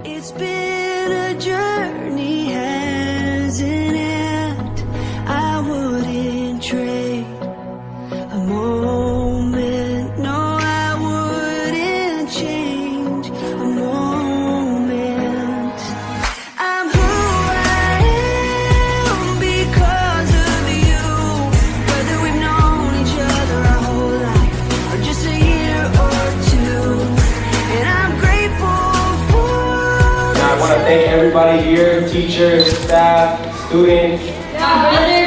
It's been a journey, hasn't it? I wouldn't trade a moment. No, I wouldn't change a moment. I'm who I am because of you. Whether we've known each other our whole life or just a year or two, and I'm grateful for. I want to thank everybody here, teachers, staff, students. Yeah, brother.